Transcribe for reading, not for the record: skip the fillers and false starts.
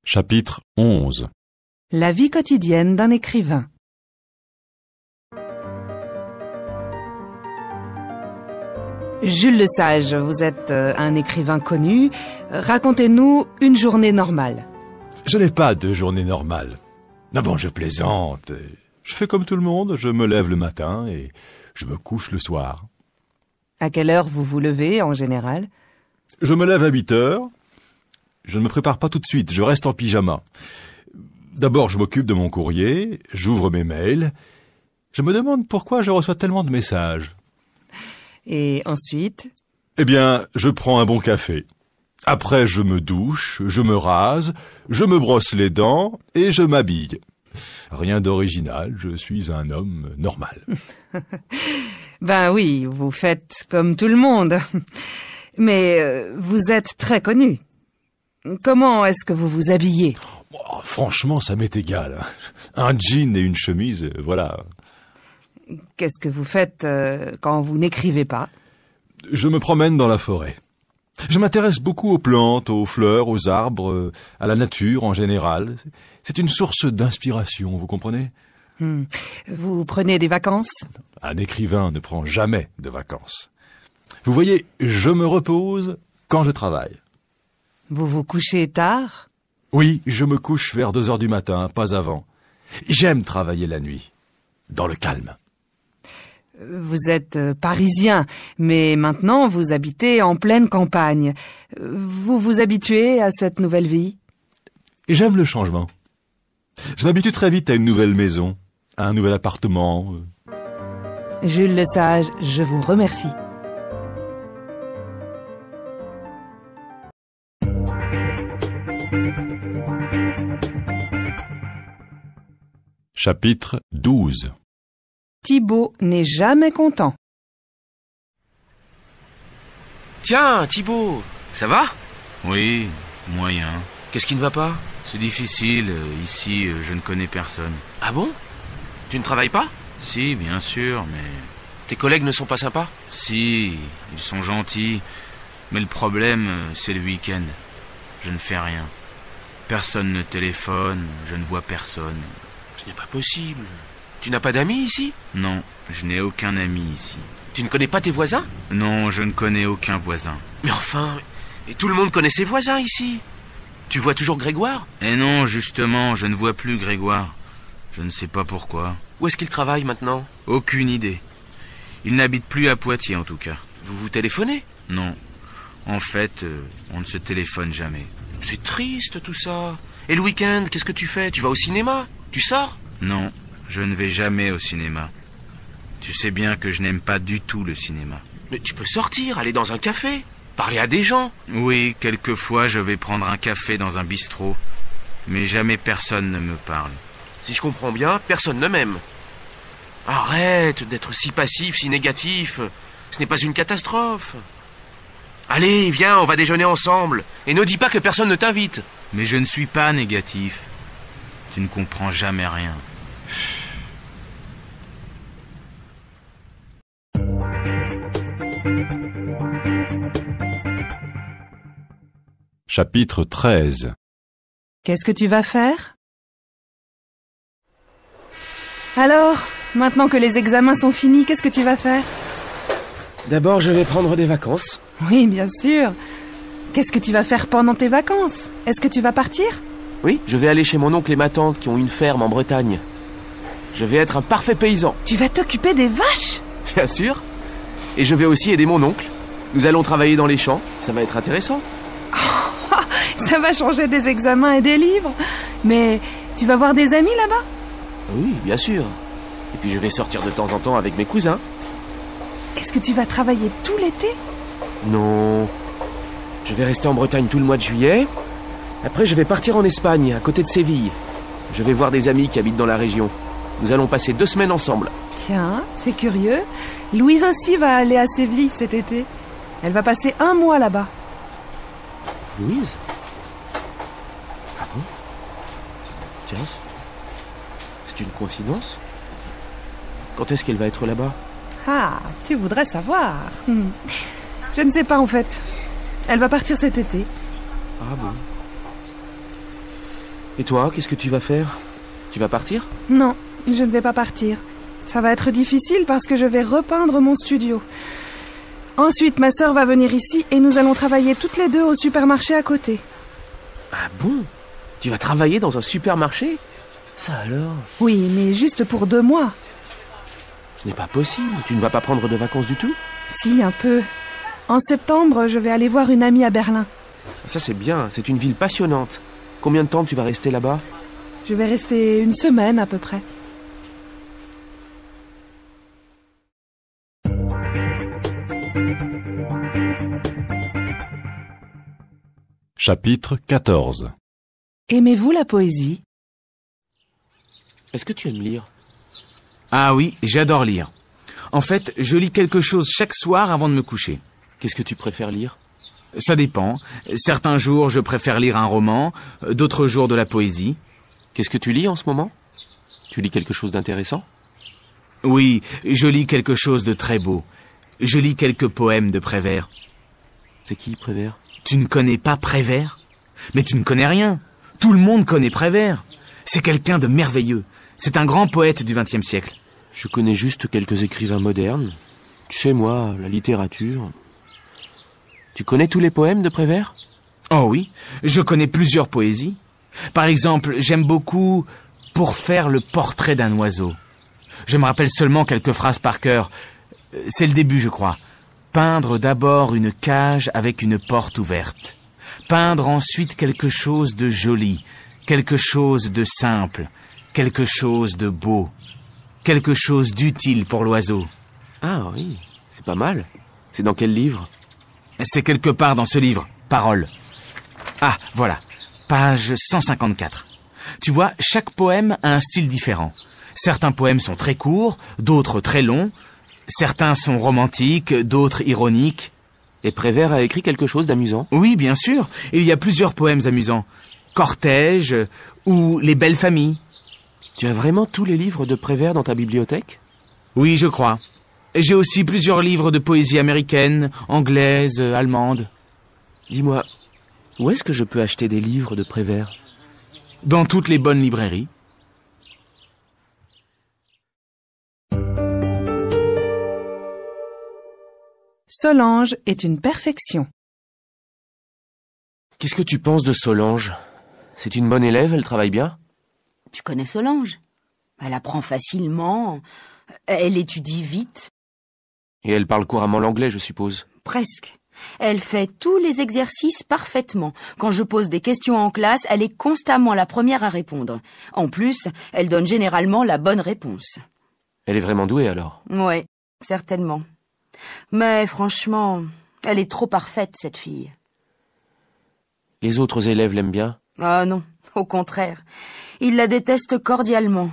Chapitre 11. La vie quotidienne d'un écrivain. Jules Lesage, vous êtes un écrivain connu. Racontez-nous une journée normale. Je n'ai pas de journée normale. Non bon, je plaisante. Je fais comme tout le monde, je me lève le matin et je me couche le soir. À quelle heure vous vous levez en général? Je me lève à 8 heures. Je ne me prépare pas tout de suite, je reste en pyjama. D'abord, je m'occupe de mon courrier, j'ouvre mes mails. Je me demande pourquoi je reçois tellement de messages. Et ensuite? Eh bien, je prends un bon café. Après, je me douche, je me rase, je me brosse les dents et je m'habille. Rien d'original, je suis un homme normal. Ben oui, vous faites comme tout le monde. Mais vous êtes très connu. Comment est-ce que vous vous habillez? Oh, franchement, ça m'est égal. Un jean et une chemise, voilà. Qu'est-ce que vous faites quand vous n'écrivez pas? Je me promène dans la forêt. Je m'intéresse beaucoup aux plantes, aux fleurs, aux arbres, à la nature en général. C'est une source d'inspiration, vous comprenez? Vous prenez des vacances? Un écrivain ne prend jamais de vacances. Vous voyez, je me repose quand je travaille. Vous vous couchez tard? Oui, je me couche vers 2 heures du matin, pas avant. J'aime travailler la nuit, dans le calme. Vous êtes parisien, mais maintenant vous habitez en pleine campagne. Vous vous habituez à cette nouvelle vie? J'aime le changement. Je m'habitue très vite à une nouvelle maison, à un nouvel appartement. Jules Lesage, je vous remercie. Chapitre 12. Thibaut n'est jamais content. Tiens, Thibaut, ça va? Oui, moyen. Qu'est-ce qui ne va pas? C'est difficile, ici je ne connais personne. Ah bon? Tu ne travailles pas? Si, bien sûr, mais... Tes collègues ne sont pas sympas? Si, ils sont gentils, mais le problème, c'est le week-end. Je ne fais rien. Personne ne téléphone, je ne vois personne. Ce n'est pas possible. Tu n'as pas d'amis ici? Non, je n'ai aucun ami ici. Tu ne connais pas tes voisins? Non, je ne connais aucun voisin. Mais enfin, et tout le monde connaît ses voisins ici. Tu vois toujours Grégoire? Eh non, justement, je ne vois plus Grégoire. Je ne sais pas pourquoi. Où est-ce qu'il travaille maintenant? Aucune idée. Il n'habite plus à Poitiers en tout cas. Vous vous téléphonez? Non. En fait, on ne se téléphone jamais. C'est triste tout ça. Et le week-end, qu'est-ce que tu fais? Tu vas au cinéma? Tu sors? Non, je ne vais jamais au cinéma. Tu sais bien que je n'aime pas du tout le cinéma. Mais tu peux sortir, aller dans un café, parler à des gens. Oui, quelquefois je vais prendre un café dans un bistrot. Mais jamais personne ne me parle. Si je comprends bien, personne ne m'aime. Arrête d'être si passif, si négatif. Ce n'est pas une catastrophe. Allez, viens, on va déjeuner ensemble. Et ne dis pas que personne ne t'invite. Mais je ne suis pas négatif. Tu ne comprends jamais rien. Chapitre 13. Qu'est-ce que tu vas faire? Alors, maintenant que les examens sont finis, qu'est-ce que tu vas faire? D'abord, je vais prendre des vacances. Oui, bien sûr. Qu'est-ce que tu vas faire pendant tes vacances? Est-ce que tu vas partir? Oui, je vais aller chez mon oncle et ma tante qui ont une ferme en Bretagne. Je vais être un parfait paysan. Tu vas t'occuper des vaches? Bien sûr. Et je vais aussi aider mon oncle. Nous allons travailler dans les champs. Ça va être intéressant. Ça va changer des examens et des livres. Mais tu vas voir des amis là-bas? Oui, bien sûr. Et puis je vais sortir de temps en temps avec mes cousins. Est-ce que tu vas travailler tout l'été? Non. Je vais rester en Bretagne tout le mois de juillet. Après, je vais partir en Espagne, à côté de Séville. Je vais voir des amis qui habitent dans la région. Nous allons passer 2 semaines ensemble. Tiens, c'est curieux. Louise aussi va aller à Séville cet été. Elle va passer 1 mois là-bas. Louise? Ah bon? Tiens, c'est une coïncidence. Quand est-ce qu'elle va être là-bas? Ah, tu voudrais savoir. Je ne sais pas en fait. Elle va partir cet été. Ah bon. Et toi, qu'est-ce que tu vas faire? Tu vas partir? Non, je ne vais pas partir. Ça va être difficile parce que je vais repeindre mon studio. Ensuite, ma sœur va venir ici et nous allons travailler toutes les deux au supermarché à côté. Ah bon? Tu vas travailler dans un supermarché? Ça alors? Oui, mais juste pour 2 mois. Ce n'est pas possible. Tu ne vas pas prendre de vacances du tout? Si, un peu. En septembre, je vais aller voir une amie à Berlin. Ça c'est bien, c'est une ville passionnante. Combien de temps tu vas rester là-bas? Je vais rester 1 semaine à peu près. Chapitre 14. Aimez-vous la poésie? Est-ce que tu aimes lire? Ah oui, j'adore lire. En fait, je lis quelque chose chaque soir avant de me coucher. Qu'est-ce que tu préfères lire? Ça dépend. Certains jours, je préfère lire un roman, d'autres jours de la poésie. Qu'est-ce que tu lis en ce moment? Tu lis quelque chose d'intéressant? Oui, je lis quelque chose de très beau. Je lis quelques poèmes de Prévert. C'est qui, Prévert? Tu ne connais pas Prévert? Mais tu ne connais rien. Tout le monde connaît Prévert. C'est quelqu'un de merveilleux. C'est un grand poète du XXe siècle. Je connais juste quelques écrivains modernes. Tu sais, moi, la littérature... Tu connais tous les poèmes de Prévert? Oh oui, je connais plusieurs poésies. Par exemple, j'aime beaucoup « Pour faire le portrait d'un oiseau ». Je me rappelle seulement quelques phrases par cœur. C'est le début, je crois. Peindre d'abord une cage avec une porte ouverte. Peindre ensuite quelque chose de joli, quelque chose de simple, quelque chose de beau, quelque chose d'utile pour l'oiseau. Ah oui, c'est pas mal. C'est dans quel livre? C'est quelque part dans ce livre, Paroles. Ah, voilà, page 154. Tu vois, chaque poème a un style différent. Certains poèmes sont très courts, d'autres très longs. Certains sont romantiques, d'autres ironiques. Et Prévert a écrit quelque chose d'amusant? Oui, bien sûr, il y a plusieurs poèmes amusants. Cortège ou Les belles familles. Tu as vraiment tous les livres de Prévert dans ta bibliothèque? Oui, je crois. J'ai aussi plusieurs livres de poésie américaine, anglaise, allemande. Dis-moi, où est-ce que je peux acheter des livres de Prévert? Dans toutes les bonnes librairies. Solange est une perfection. Qu'est-ce que tu penses de Solange? C'est une bonne élève, elle travaille bien? Tu connais Solange? Elle apprend facilement, elle étudie vite. Et elle parle couramment l'anglais, je suppose. Presque. Elle fait tous les exercices parfaitement. Quand je pose des questions en classe, elle est constamment la première à répondre. En plus, elle donne généralement la bonne réponse. Elle est vraiment douée alors? Ouais, certainement. Mais franchement, elle est trop parfaite, cette fille. Les autres élèves l'aiment bien? Ah non, au contraire. Ils la détestent cordialement.